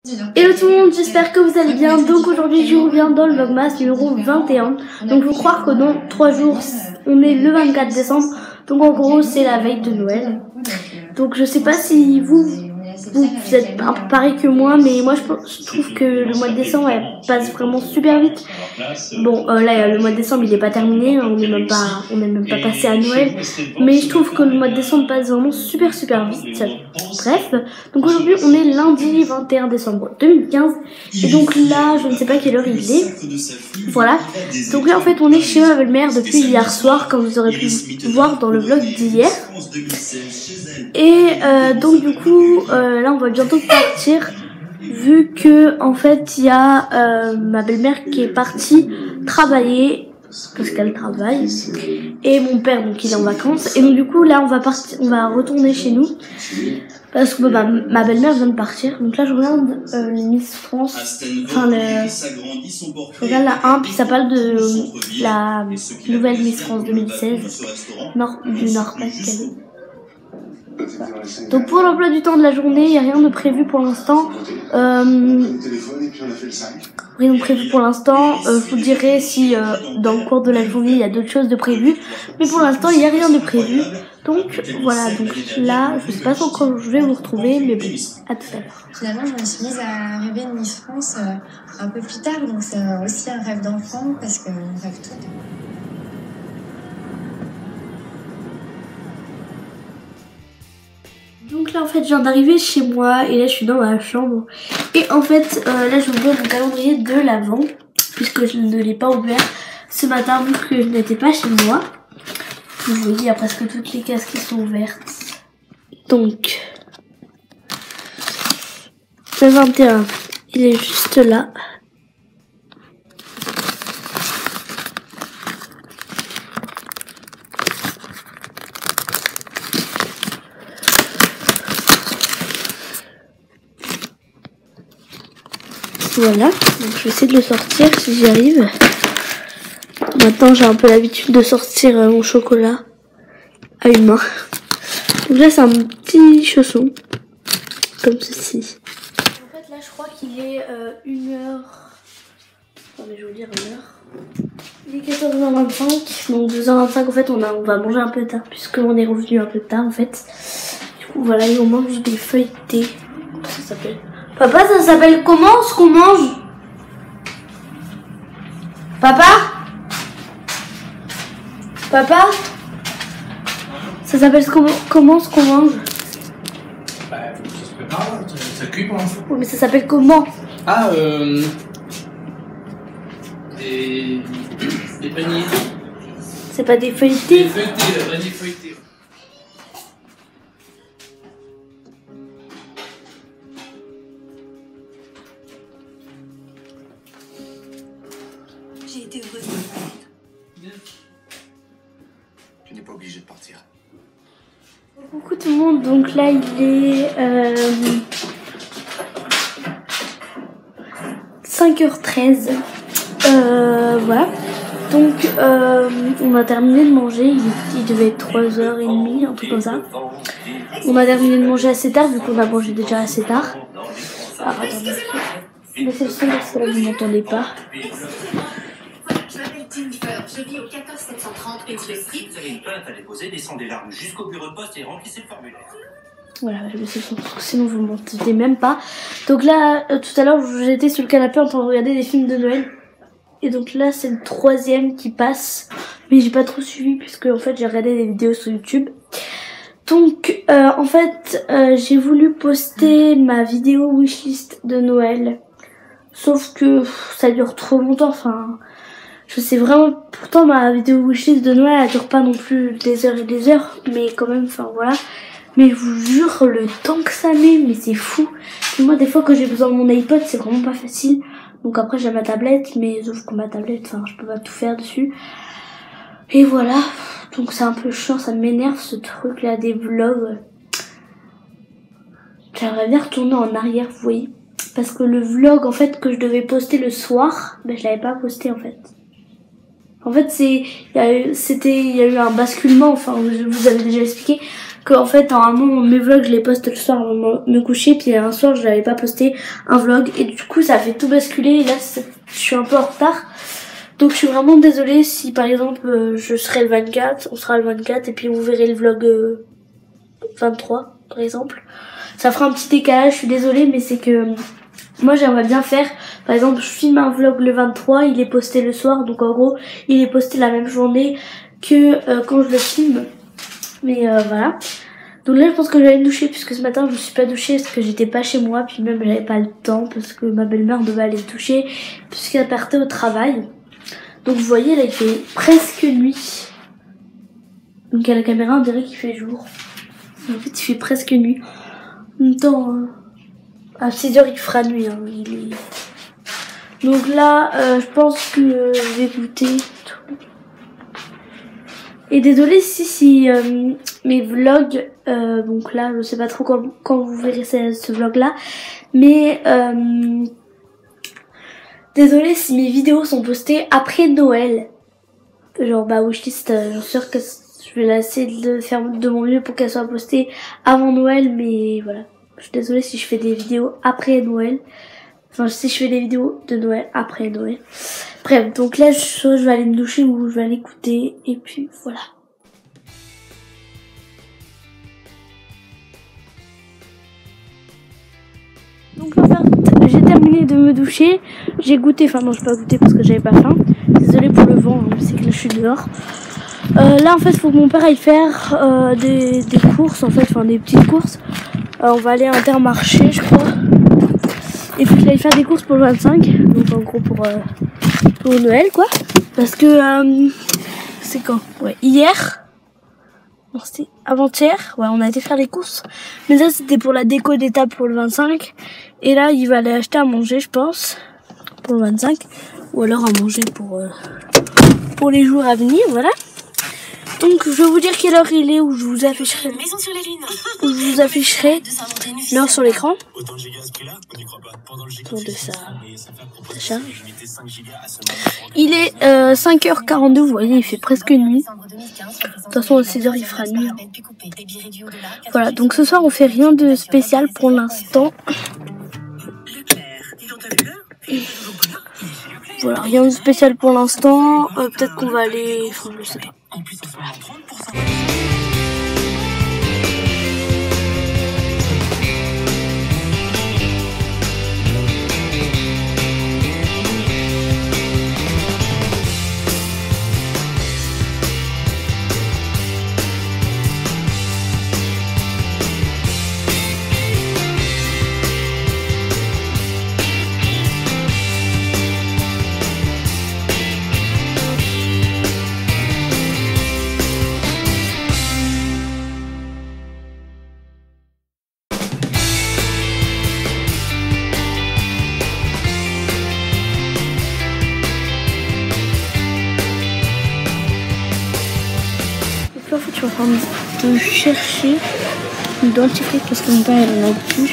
Hello tout le monde, j'espère que vous allez bien. Donc aujourd'hui je reviens dans le Vlogmas numéro 21. Donc je vous croire que dans 3 jours on est le 24 décembre. Donc en gros c'est la veille de Noël. Donc je sais pas si vous êtes un peu pareil que moi, mais moi je trouve que le mois de décembre elle passe vraiment super vite. Bon là le mois de décembre il est pas terminé, on n'est même pas passé à Noël, mais je trouve que le mois de décembre passe vraiment super vite. Bref, donc aujourd'hui on est lundi 21 décembre 2015 et donc là je ne sais pas quelle heure il est. Voilà, donc là en fait on est chez ma belle-mère depuis hier soir, comme vous aurez pu voir dans le vlog d'hier. Et donc du coup là on va bientôt partir, vu que en fait il y a ma belle-mère qui est partie travailler parce qu'elle travaille, et mon père donc il est en vacances, et donc du coup là on va retourner chez nous parce que ma belle-mère vient de partir. Donc là je regarde Miss France, enfin je regarde la 1, puis ça parle de la nouvelle Miss France 2016 du Nord-Pas-de-Calais. Donc pour l'emploi du temps de la journée, il n'y a rien de prévu pour l'instant. Rien de prévu pour l'instant. Je vous dirai si dans le cours de la journée il y a d'autres choses de prévues. Mais pour l'instant il n'y a rien de prévu. Donc voilà, donc là je sais pas trop quand je vais vous retrouver, mais bon, à tout à l'heure. Finalement je me suis mise à rêver de Miss France un peu plus tard, donc c'est aussi un rêve d'enfant parce qu'on rêve tout. Donc là en fait je viens d'arriver chez moi et là je suis dans ma chambre. Et en fait là je vais ouvrir mon calendrier de l'Avent, puisque je ne l'ai pas ouvert ce matin vu que je n'étais pas chez moi. Vous voyez, il y a presque toutes les cases qui sont ouvertes. Donc le 21 il est juste là. Voilà, donc je vais essayer de le sortir si j'y arrive. Maintenant j'ai un peu l'habitude de sortir mon chocolat à une main. Donc là c'est un petit chausson, comme ceci. En fait là je crois qu'il est 1h... Attendez, je vais vous dire l'heure. Il est 14h25, donc 2h25 en fait on va manger un peu tard, puisqu'on est revenu un peu tard en fait. Du coup voilà, et on mange des feuilletés. Comment ça s'appelle? Papa, ça s'appelle comment ce qu'on mange? Papa? Papa? Ça s'appelle comment ce qu'on mange? Bah, ça se prépare, ça cuit pour l'instant. Oui, mais ça s'appelle comment? Ah, des paniers. C'est pas des feuilletés? Des feuilletés, la panier feuilleté. J'ai été heureuse de vous connaître. Tu n'es pas obligé de partir. Coucou tout le monde, donc là il est 5h13. Voilà. Donc on a terminé de manger, il devait être 3h30, un truc comme ça. On a terminé de manger assez tard vu qu'on a mangé déjà assez tard. Ah, attendez. Laissez le son parce que là vous m'entendez pas. Je m'appelle Jennifer, je vis au 14 730 rue de Street. Vous avez une plainte à déposer, descendez l'arme jusqu'au bureau de poste et remplissez le formulaire. Voilà, je me suis dit, sinon vous m'entendez même pas. Donc là, tout à l'heure, j'étais sur le canapé en train de regarder des films de Noël. Et donc là, c'est le 3e qui passe. Mais j'ai pas trop suivi puisque en fait, j'ai regardé des vidéos sur YouTube. Donc, en fait, j'ai voulu poster ma vidéo wishlist de Noël. Sauf que ça dure trop longtemps, enfin... Je sais vraiment, pourtant ma vidéo wishlist de Noël elle dure pas non plus des heures et des heures, mais quand même, enfin voilà. Mais je vous jure, le temps que ça met, mais c'est fou. Et moi des fois quand j'ai besoin de mon iPod c'est vraiment pas facile. Donc après j'ai ma tablette, mais sauf que ma tablette, enfin je peux pas tout faire dessus. Et voilà, donc c'est un peu chiant, ça m'énerve ce truc là des vlogs. J'aimerais bien retourner en arrière, vous voyez. Parce que le vlog en fait que je devais poster le soir, ben je l'avais pas posté en fait. En fait, il y a eu un basculement, enfin, je vous avais déjà expliqué. que en fait normalement mes vlogs je les poste le soir avant de me coucher, puis un soir je n'avais pas posté un vlog et du coup ça fait tout basculer et là je suis un peu en retard. Donc je suis vraiment désolée si par exemple je serai le 24, on sera le 24 et puis vous verrez le vlog 23 par exemple. Ça fera un petit décalage, je suis désolée mais c'est que moi j'aimerais bien faire, par exemple je filme un vlog le 23, il est posté le soir, donc en gros il est posté la même journée que quand je le filme. Mais voilà. Donc là je pense que j'allais me doucher puisque ce matin je me suis pas douchée parce que j'étais pas chez moi, puis même j'avais pas le temps parce que ma belle-mère devait aller se doucher puisqu'elle partait au travail. Donc vous voyez là il fait presque nuit. Donc à la caméra on dirait qu'il fait jour. En fait il fait presque nuit. En même temps à 6h il fera nuit. Hein. Donc là je pense que je vais goûter tout. Et désolé si mes vlogs, donc là je sais pas trop quand vous verrez ce vlog là, mais désolé si mes vidéos sont postées après Noël. Genre bah wishlist, j'en suis sûre que je vais essayer de faire de mon mieux pour qu'elle soit postée avant Noël, mais voilà. Je suis désolée si je fais des vidéos après Noël. Enfin si je fais des vidéos de Noël après Noël. Bref, donc là soit je vais aller me doucher ou je vais aller écouter et puis voilà. Donc en fait, j'ai terminé de me doucher, j'ai goûté, enfin non j'ai pas goûté parce que j'avais pas faim. Désolée pour le vent, hein, c'est que là je suis dehors. Là en fait il faut que mon père aille faire des courses en fait, enfin des petites courses. On va aller à Intermarché je crois. Il faut qu'il aille faire des courses pour le 25, donc en gros pour Noël quoi. Parce que c'est quand? Ouais, hier. Non, c'était avant-hier. Ouais, on a été faire les courses. Mais ça, c'était pour la déco des tables pour le 25. Et là, il va aller acheter à manger, je pense, pour le 25. Ou alors à manger pour les jours à venir, voilà. Donc, je vais vous dire quelle heure il est, où je vous afficherai, l'heure sur l'écran. Pour de ça charge. Il est 5h42, vous voyez, il fait presque nuit. De toute façon, à 6h, il fera nuit. Hein. Voilà, donc ce soir, on fait rien de spécial pour l'instant. Voilà, rien de spécial pour l'instant. Peut-être qu'on va aller... Enfin, je sais pas. En fait, je suis en train de chercher une dentifrice parce que mon père il en a plus.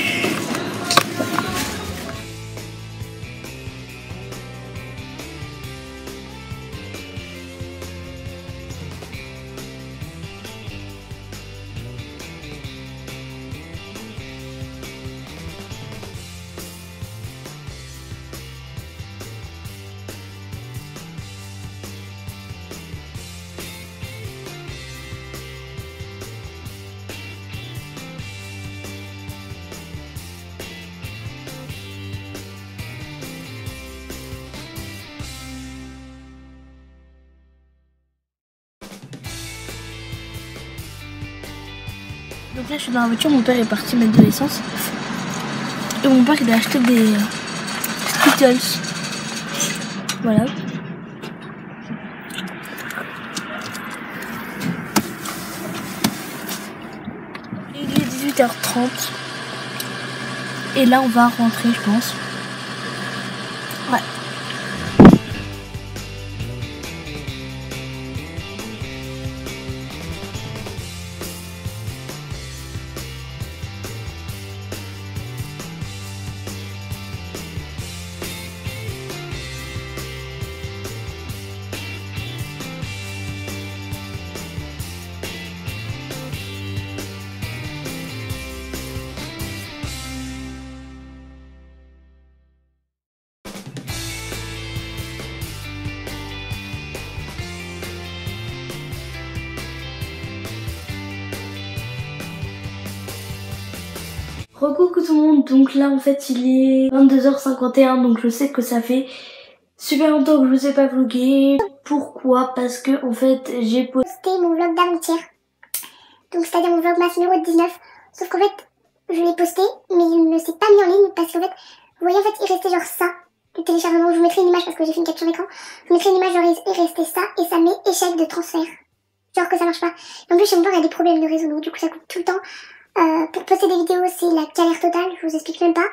Donc là je suis dans la voiture, mon père est parti mettre de l'essence. Et mon père il a acheté des Skittles. Voilà. Il est 18h30. Et là on va rentrer je pense. Ouais. Recoucou tout le monde, donc là en fait il est 22h51, donc je sais que ça fait super longtemps que je vous ai pas vlogué. Pourquoi? Parce que en fait j'ai posté mon vlog d'avant-hier, donc c'est-à-dire mon vlogmas numéro 19, sauf qu'en fait je l'ai posté mais il ne s'est pas mis en ligne parce qu'en fait, vous voyez en fait il restait genre ça, le téléchargement. Je vous mettrai une image parce que j'ai fait une capture d'écran, je vous mettrai une image genre il restait ça et ça met échec de transfert, genre que ça marche pas. Et en plus chez mon père il y a des problèmes de réseau, donc du coup ça coupe tout le temps. Pour poster des vidéos c'est la galère totale, je vous explique même pas.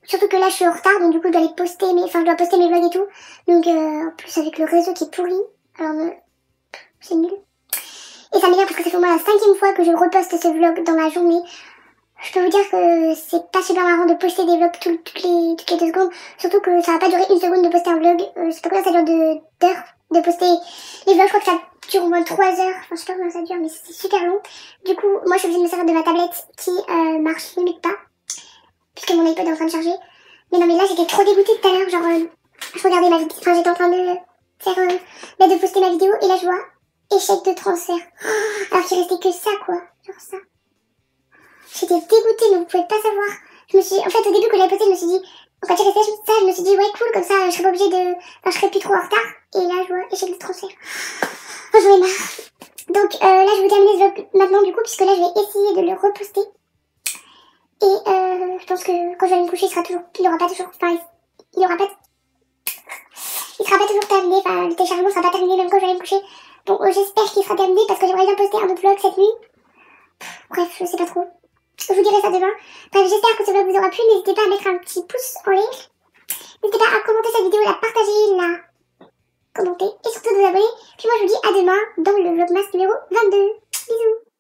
Surtout que là je suis en retard, donc du coup je dois les poster, je dois poster mes vlogs et tout. Donc en plus avec le réseau qui est pourri, alors c'est nul. Et ça m'énerve parce que ça fait au moins la 5e fois que je reposte ce vlog dans la journée. Je peux vous dire que c'est pas super marrant de poster des vlogs toutes les 2 secondes. Surtout que ça va pas durer 1 seconde de poster un vlog. Je sais pas combien ça dure d'heures de poster les vlogs. Je crois que ça dure au moins 3 heures. Enfin je sais pas combien ça dure mais c'est super long. Du coup moi je suis obligée de me servir de ma tablette qui marche limite pas, puisque mon iPod est en train de charger. Mais non mais là j'étais trop dégoûtée tout à l'heure. Genre je regardais ma vidéo, enfin j'étais en train de faire de poster ma vidéo et là je vois échec de transfert. Alors qu'il restait que ça quoi, genre ça. J'étais dégoûtée mais vous pouvez pas savoir. En fait au début quand j'avais posté je me suis dit, quand il restait ça je me suis dit ouais cool, comme ça je serais pas obligée de, je serais plus trop en retard. Et là je vois échec de transfert. Oh j'en ai marre. Donc là je vais terminer ce vlog maintenant du coup, puisque là je vais essayer de le reposter. Et je pense que quand je vais me coucher il sera pas toujours terminé, enfin le téléchargement sera pas terminé même quand je vais me coucher. Donc j'espère qu'il sera terminé parce que j'aimerais bien poster un autre vlog cette nuit. Bref, je sais pas trop. Je vous dirai ça demain. Bref, j'espère que ce vlog vous aura plu. N'hésitez pas à mettre un petit pouce en l'air. N'hésitez pas à commenter cette vidéo, la partager, la commenter et surtout de vous abonner. Puis moi je vous dis à demain dans le vlogmas numéro 22. Bisous.